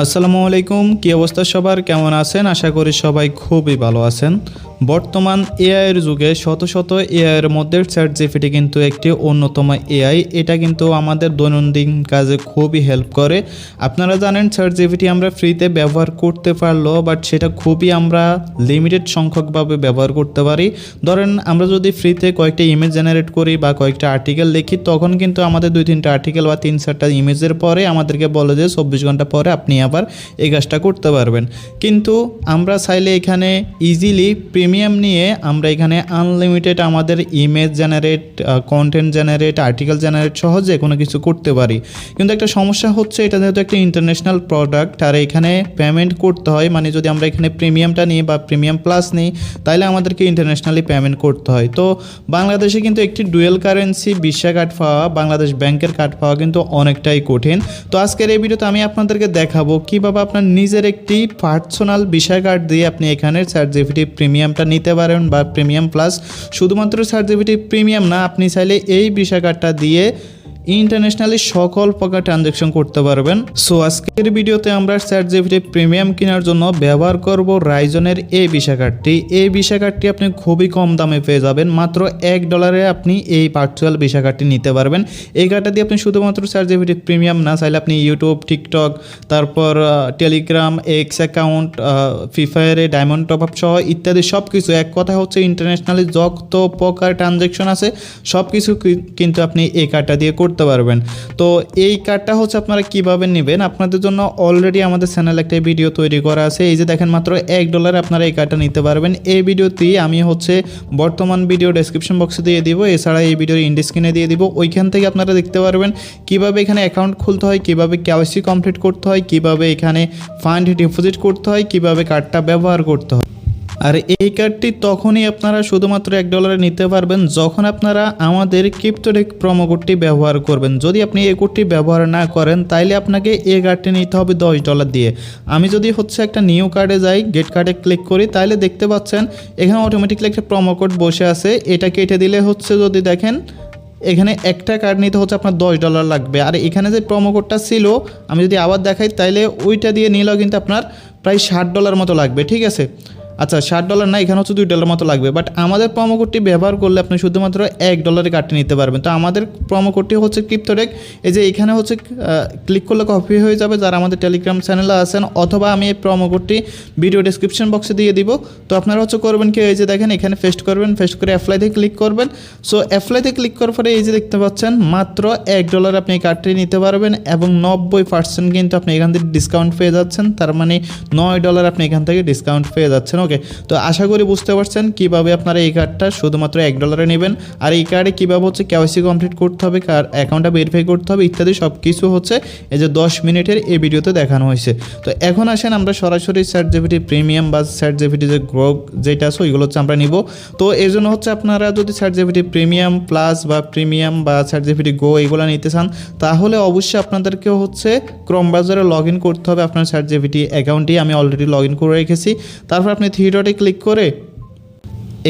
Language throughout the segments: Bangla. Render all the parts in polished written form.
আসসালামু আলাইকুম। কি অবস্থা সবার, কেমন আছেন? আশা করি সবাই খুবই ভালো আছেন। বর্তমান এআইয়ের যুগে শত শত এআইয়ের মধ্যে চ্যাটজিপিটি কিন্তু একটি অন্যতম এআই। এটা কিন্তু আমাদের দৈনন্দিন কাজে খুবই হেল্প করে। আপনারা জানেন চ্যাটজিপিটি আমরা ফ্রিতে ব্যবহার করতে পারলেও বাট সেটা খুবই আমরা লিমিটেড সংখ্যকভাবে ব্যবহার করতে পারি। ধরেন আমরা যদি ফ্রিতে কয়েকটা ইমেজ জেনারেট করি বা কয়েকটা আর্টিকেল লিখি, তখন কিন্তু আমাদের 2-3টা আর্টিকেল বা 3-4টা ইমেজের পরে আমাদেরকে বলে যে 24 ঘন্টা পরে আপনি আবার এই কাজটা করতে পারবেন। কিন্তু আমরা চাইলে এখানে ইজিলি প্রিমিয়াম নিয়ে আমরা এখানে আনলিমিটেড আমাদের image generate, content generate, article generate সহজে কোনো কিছু করতে পারি। কিন্তু একটা সমস্যা হচ্ছে, এটা যেহেতু একটা ইন্টারন্যাশনাল প্রোডাক্ট আর এখানে পেমেন্ট করতে হয়, মানে যদি আমরা এখানে প্রিমিয়ামটা নিই বা প্রিমিয়াম প্লাস নিই তাহলে আমাদেরকে ইন্টারন্যাশনালি পেমেন্ট করতে হয়। তো বাংলাদেশে কিন্তু একটি ডুয়েল কারেন্সি ভিসা কার্ড পাওয়া, বাংলাদেশ ব্যাংকের কার্ড পাওয়া কিন্তু অনেকটাই কঠিন। তো আজকের এই ভিডিওতে আমি আপনাদেরকে দেখাবো কীভাবে আপনার নিজের একটি পার্সোনাল ভিসা কার্ড দিয়ে আপনি এখানে চ্যাটজিপিটি প্রিমিয়ামটা নিতে পারেন বা প্রিমিয়াম প্লাস। শুধুমাত্র চ্যাটজিপিটি প্রিমিয়াম না, আপনি চাইলে এই ভিসা কার্ডটা দিয়ে ইন্টারন্যাশনালি সকল প্রকার ট্রানজ্যাকশন করতে পারবেন। সো আজকের ভিডিওতে আমরা চ্যাটজিপিটি প্রিমিয়াম কেনার জন্য ব্যবহার করব রাইজনের এই ভিসা কার্ডটি। এই ভিসা কার্ডটি আপনি খুবই কম দামে পেয়ে যাবেন, মাত্র $1 আপনি এই ভার্চুয়াল ভিসা কার্ডটি নিতে পারবেন। এই কার্ডটা দিয়ে আপনি শুধুমাত্র চ্যাটজিপিটি প্রিমিয়াম না, চাইলে আপনি ইউটিউব, টিকটক, তারপর টেলিগ্রাম, এক্স অ্যাকাউন্ট, ফ্রি ফায়ারে ডায়মন্ড টপ আপ সহ ইত্যাদি সব কিছু, এক কথা হচ্ছে ইন্টারন্যাশনালি যত প্রকার ট্রানজ্যাকশন আছে সব কিছু কিন্তু আপনি এই কার্ডটা দিয়ে করতে পারবেন। তো এই কার্ডটা হচ্ছে আপনারা কিভাবে নেবেন, আপনাদের জন্য অলরেডি আমাদের চ্যানেলে একটা ভিডিও তৈরি করা আছে। এই যে দেখেন, মাত্র $1 আপনারা এই কার্ডটা নিতে পারবেন। এই ভিডিওটি আমি বর্তমান ভিডিও ডেসক্রিপশন বক্সে দিয়ে দিব, এছাড়া এই ভিডিওর ইন্ড স্ক্রিনে দিয়ে দিব। ওইখান থেকে আপনারা দেখতে পারবেন কিভাবে এখানে অ্যাকাউন্ট খুলতে হয়, কিভাবে কেওয়াইসি কমপ্লিট করতে হয়, কিভাবে এখানে ফান্ড ডিপোজিট করতে হয়, কিভাবে কার্ডটা ব্যবহার করতে হয়। আর এই কার্ডটি তখনই আপনারা শুধুমাত্র $1 নিতে পারবেন যখন আপনারা আমাদের ক্রিপ্টোটেক প্রোমো কোডটি ব্যবহার করবেন। যদি আপনি এই কোডটি ব্যবহার না করেন তাইলে আপনাকে এই কার্ডটি নিতে হবে $10 দিয়ে। আমি যদি একটা নিউ কার্ডে যাই, গেট কার্ডে ক্লিক করি, তাহলে দেখতে পাচ্ছেন এখানে অটোমেটিকলি একটা প্রোমো কোড বসে আছে। এটা কেটে দিলে যদি দেখেন এখানে একটা কার্ড নিতে হচ্ছে আপনার $10 লাগবে। আর এখানে যে প্রোমো কোডটা ছিল আমি যদি আবার দেখাই, তাইলে ওইটা দিয়ে নিলেও কিন্তু আপনার প্রায় $60 মতো লাগবে। ঠিক আছে, আচ্ছা $60 না, এখানে $2 মতো লাগবে। বাট আমাদের প্রোমো কোডটি ব্যবহার করলে আপনি শুধুমাত্র $1 কার্ডটি নিতে পারবেন। তো আমাদের প্রোমো কোডটি ক্রিপ্টোটেক। এই যে এখানে ক্লিক করলে কপি হয়ে যাবে যারা আমাদের টেলিগ্রাম চ্যানেলে আছেন, অথবা আমি এই প্রোমো কোডটি ভিডিও ডেসক্রিপশন বক্সে দিয়ে দিব। তো আপনারা করবেন কি, এই যে দেখেন এখানে পেস্ট করবেন, পেস্ট করে অ্যাপ্লাইতে ক্লিক করবেন। সো অ্যাপ্লাইতে ক্লিক করার পরে এই যে দেখতে পাচ্ছেন মাত্র $1 আপনি এই কার্ডটি নিতে পারবেন এবং 90% কিন্তু আপনি এখান থেকে ডিসকাউন্ট পেয়ে যাচ্ছেন। তার মানে $9 আপনি এখান থেকে ডিসকাউন্ট পেয়ে যাচ্ছেন। ওকে, তো আশা করি বুঝতে পারছেন কিভাবে আপনারা এই কার্ডটা শুধুমাত্র $1 নেবেন। আর এই কার্ডে কীভাবে কেওয়াইসি কমপ্লিট করতে হবে, অ্যাকাউন্টটা ভেরিফাই করতে হবে ইত্যাদি সব কিছু এই যে 10 মিনিটের এই ভিডিওতে দেখানো হয়েছে। তো এখন আসেন আমরা সরাসরি চ্যাটজিপিটি প্রিমিয়াম বা চ্যাটজিপিটি যে গ্রো যেটা আছে ওইগুলো আমরা নিব। তো এই জন্য আপনারা যদি চ্যাটজিপিটি প্রিমিয়াম প্লাস বা প্রিমিয়াম বা চ্যাটজিপিটি গো এগুলো নিতে চান, তাহলে অবশ্যই আপনাদেরকে ক্রোম ব্রাউজারে লগ ইন করতে হবে আপনার চ্যাটজিপিটি অ্যাকাউন্টটি। আমি অলরেডি লগ ইন করে রেখেছি। তারপর আপনি থ্রি ডটে ক্লিক করে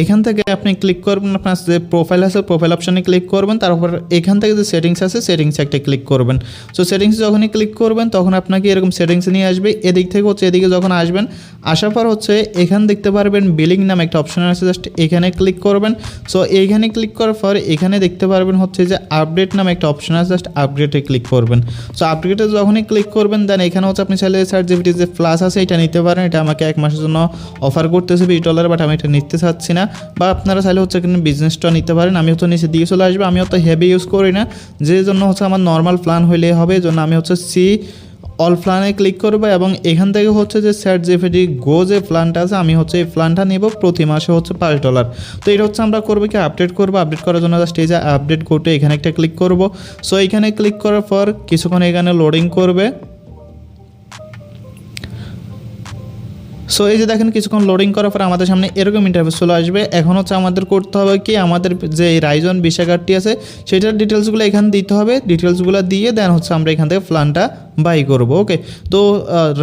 এখান থেকে আপনি ক্লিক করবেন, আপনার যে প্রোফাইল আছে প্রোফাইল অপশানে ক্লিক করবেন। তারপর এখান থেকে যে সেটিংস আছে সেটিংসে একটা ক্লিক করবেন। সো সেটিংসে যখনই ক্লিক করবেন তখন আপনাকে এরকম সেটিংসে নিয়ে আসবে। এদিক থেকে এদিকে যখন আসবেন, আসার পর এখানে দেখতে পারবেন বিলিং নামে একটা অপশান আছে, জাস্ট এখানে ক্লিক করবেন। সো এইখানে ক্লিক করার পর এখানে দেখতে পারবেন যে আপডেট নামে একটা অপশান আছে, জাস্ট আপডেটে ক্লিক করবেন। সো আপডেটে যখনই ক্লিক করবেন দেন এখানে আপনি চাইলে চ্যাটজিপিটি যে প্লাস আছে এটা নিতে পারেন। এটা আমাকে 1 মাসের জন্য অফার করতেছে $20, বাট আমি এটা নিতে চাচ্ছি না। বা আপনারা চাইলে এখানে বিজনেসটা নিতে পারেন। আমি নিচে দিয়ে চলে আসবে। আমি হেভি ইউজ করি না, যে জন্য আমার নর্মাল প্ল্যান হইলে হবে। এই জন্য আমি সি অল প্ল্যানে ক্লিক করবো এবং এখান থেকে যে চ্যাটজিপিটি গো যে প্ল্যানটা আছে আমি এই প্ল্যানটা নেব প্রতি মাসে $5। তো এটা আমরা করবো কি, আপডেট করবো। আপডেট করার জন্য জাস্ট এই যে আপডেট গোটে এখানে একটা ক্লিক করব। সো এখানে ক্লিক করার পর কিছুক্ষণ এখানে লোডিং করবে। সো এই যে দেখেন কিছুক্ষণ লোডিং করার পর আমাদের সামনে এরকম ইন্টারফেস চলে আসবে। এখন আমাদের করতে হবে কি, আমাদের যে রাইজন ভিসা কার্ডটি আছে সেটার ডিটেলসগুলো এখানে দিতে হবে। ডিটেলসগুলো দিয়ে দেন আমরা এখান থেকে প্ল্যানটা বাই করব। ওকে, তো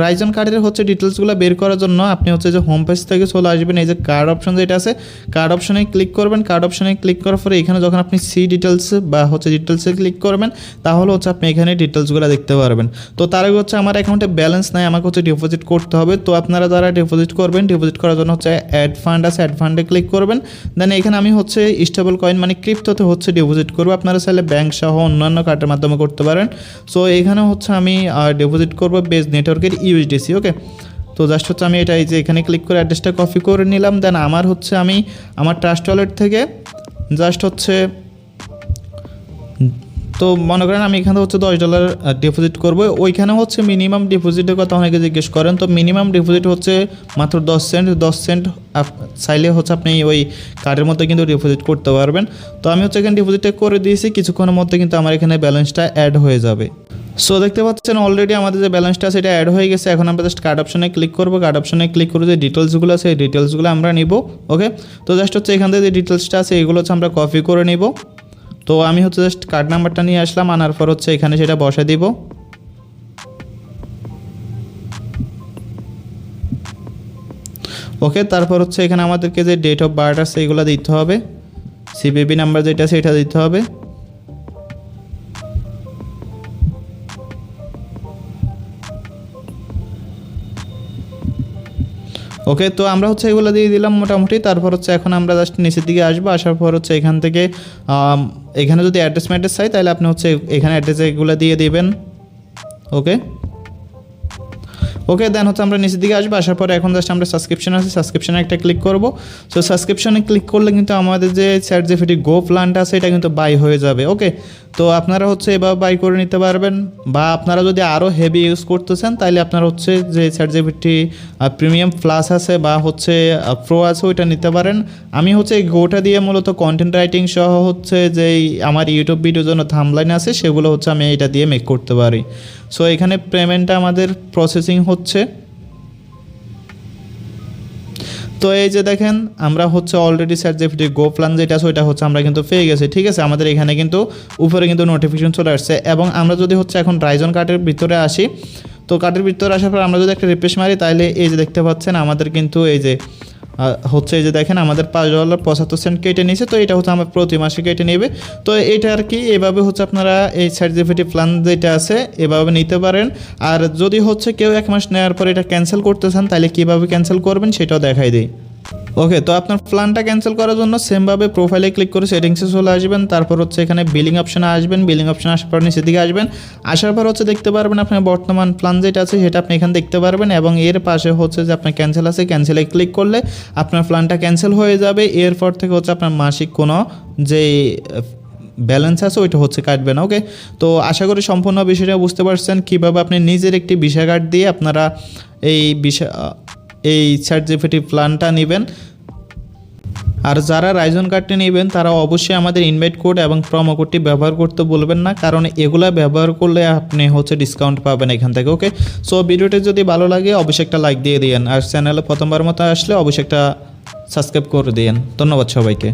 রাইজন কার্ডের হচ্ছে ডিটেলসগুলো বের করার জন্য আপনি হচ্ছে যে হোম পেজ থেকে চলে আসবেন, এই যে কার্ড অপশন যেটা আছে কার্ড অপশনে ক্লিক করবেন। কার্ড অপশনে ক্লিক করার পরে এখানে যখন আপনি সি ডিটেলস বা হচ্ছে ডিটেলসে ক্লিক করবেন তাহলে হচ্ছে আপনি এখানে ডিটেলসগুলো দেখতে পারবেন। তো তার আগে হচ্ছে আমার অ্যাকাউন্টে ব্যালেন্স নাই, আমাকে হচ্ছে ডিপোজিট করতে হবে। তো আপনারা যারা ডিপোজিট করবেন, ডিপোজিট করার জন্য হচ্ছে অ্যাড ফান্ড আছে, অ্যাড ফান্ডে ক্লিক করবেন। দেন এখানে আমি হচ্ছে স্টেবল কয়েন মানে ক্রিপ্টোতে হচ্ছে ডিপোজিট করবো। আপনারা চাইলে ব্যাংক সহ অন্যান্য কার্ডের মাধ্যমে করতে পারেন। সো এখানে হচ্ছে আমি ডিপোজিট করবো বেজ নেটওয়ার্কের ইউএসডিসি। ওকে, তো জাস্ট হচ্ছে আমি এটা এই যে এখানে ক্লিক করে অ্যাড্রেসটা কপি করে নিলাম। দেন আমার হচ্ছে আমি আমার ট্রাস্ট ওয়ালেট থেকে জাস্ট হচ্ছে, তো মনে করেন আমি এখানে হচ্ছে $10 ডিপোজিট করবো। ওইখানে হচ্ছে মিনিমাম ডিপোজিটের কথা অনেকে জিজ্ঞেস করেন। তো মিনিমাম ডিপোজিট হচ্ছে মাত্র 10 সেন্ট। চাইলে হচ্ছে আপনি ওই কার্ডের মধ্যে কিন্তু ডিপোজিট করতে পারবেন। তো আমি হচ্ছে এখানে ডিপোজিটটা করে দিয়েছি, কিছুক্ষণের মধ্যে কিন্তু আমার এখানে ব্যালেন্সটা অ্যাড হয়ে যাবে। সো দেখতে পাচ্ছেন অলরেডি আমাদের যে ব্যালেন্সটা আছে এটা অ্যাড হয়ে গেছে। এখন আমরা জাস্ট কার্ড অপশনে ক্লিক করবো। কার্ড অপশনে ক্লিক করে যে ডিটেলসগুলো আছে এই ডিটেলসগুলো আমরা নিব। ওকে, তো জাস্ট হচ্ছে এখান থেকে যে ডিটেলসটা আছে এগুলো হচ্ছে আমরা কপি করে নিব। তো আমি হচ্ছে জাস্ট কার্ড নাম্বারটা নিয়ে আসলাম, আনার পর হচ্ছে এখানে সেটা বসে দিব। ওকে, তারপর হচ্ছে এখানে আমাদেরকে যে ডেট অফ বার্থ আছে এগুলো দিতে হবে, সিবিবি নাম্বার যেটা আছে এটা দিতে হবে। ওকে, তো আমরা হচ্ছে এগুলো দিয়ে দিলাম মোটামুটি। তারপর হচ্ছে এখন আমরা জাস্ট নিচের দিকে আসবো, আসার পর হচ্ছে এখান থেকে এখানে যদি অ্যাড্রেস ম্যাড্রেস চাই তাহলে আপনি হচ্ছে এখানে অ্যাড্রেস এগুলো দিয়ে দিবেন। ওকে ওকে, দেন হচ্ছে আমরা নিচের দিকে আসবো, আসার পরে এখন জাস্ট আমরা সাবস্ক্রিপশন আছে সাবস্ক্রিপশনে একটা ক্লিক করব। সো সাবস্ক্রিপশনে ক্লিক করলে কিন্তু আমাদের যে চ্যাটজিপিটি গো প্ল্যানটা আছে এটা কিন্তু বাই হয়ে যাবে। ওকে, তো আপনারা হচ্ছে এভাবে বাই করে নিতে পারবেন, বা আপনারা যদি আরও হেভি ইউজ করতেছেন তাহলে আপনারা হচ্ছে যে চ্যাটজিপিটি প্রিমিয়াম প্লাস আছে বা হচ্ছে প্রো আছে ওইটা নিতে পারেন। আমি হচ্ছে এই গোটা দিয়ে মূলত কন্টেন্ট রাইটিং সহ হচ্ছে যেই আমার ইউটিউব ভিডিওর জন্য থাম্বলাইন আছে সেগুলো হচ্ছে আমি এটা দিয়ে মেক করতে পারি। সো এখানে পেমেন্টটা আমাদের প্রসেসিং হচ্ছে। তো এই যে দেখেন আমরা হচ্ছে অলরেডি চ্যাটজিপিটি গো প্ল্যান যেটা আছে ওইটা হচ্ছে আমরা কিন্তু পেয়ে গেছি। ঠিক আছে, আমাদের এখানে কিন্তু উপরে কিন্তু নোটিফিকেশন চলে আসছে। এবং আমরা যদি হচ্ছে এখন রাইজন কার্ডের ভিতরে আসি, তো কার্ডের ভিতরে আসার পর আমরা যদি একটা রিফ্রেশ মারি তাহলে এই যে দেখতে পাচ্ছেন আমাদের কিন্তু এই যে হচ্ছে এই যে দেখেন আমাদের $5.75 কেটে নিয়েছে। তো এটা হচ্ছে আমার প্রতি মাসে কেটে নেবে। তো এটা আর কি, এভাবে হচ্ছে আপনারা এই চ্যাটজিপিটি প্ল্যান যেটা আছে এভাবে নিতে পারেন। আর যদি হচ্ছে কেউ 1 মাস নেওয়ার পর এটা ক্যান্সেল করতে চান তাহলে কীভাবে ক্যান্সেল করবেন সেটাও দেখাই দিই। ওকে, তো আপনার প্ল্যানটা ক্যান্সেল করার জন্য সেমভাবে প্রোফাইলে ক্লিক করে সেটিংসে চলে আসবেন। তারপর হচ্ছে এখানে বিলিং অপশানে আসবেন, বিলিং অপশানে আসার পর নিচের দিকে আসবেন। আসার পর হচ্ছে দেখতে পারবেন আপনার বর্তমান প্ল্যান যেটা আছে সেটা আপনি এখানে দেখতে পারবেন। এবং এর পাশে হচ্ছে যে আপনার ক্যান্সেল আছে, ক্যান্সেলে ক্লিক করলে আপনার প্ল্যানটা ক্যান্সেল হয়ে যাবে। এরপর থেকে হচ্ছে আপনার মাসিক কোনো যেই ব্যালেন্স আছে ওইটা হচ্ছে কাটবে না। ওকে, তো আশা করি সম্পূর্ণ বিষয়টা বুঝতে পারছেন কীভাবে আপনি নিজের একটি ভিসা কার্ড দিয়ে আপনারা এই চ্যাটজিপিটি প্ল্যানটা নেবেন। আর যারা রাইজন কার্ডটি নেবেন তারা অবশ্যই আমাদের ইনভাইট কোড এবং প্রোমো কোডটি ব্যবহার করতে বলবেন না, কারণ এগুলা ব্যবহার করলে আপনি হচ্ছে ডিসকাউন্ট পাবেন এখান থেকে। ওকে, সো ভিডিওটি যদি ভালো লাগে অবশ্যই একটা লাইক দিয়ে দিন, আর চ্যানেলে প্রথমবার মতো আসলে অবশ্যই একটা সাবস্ক্রাইব করে দিন। ধন্যবাদ সবাইকে।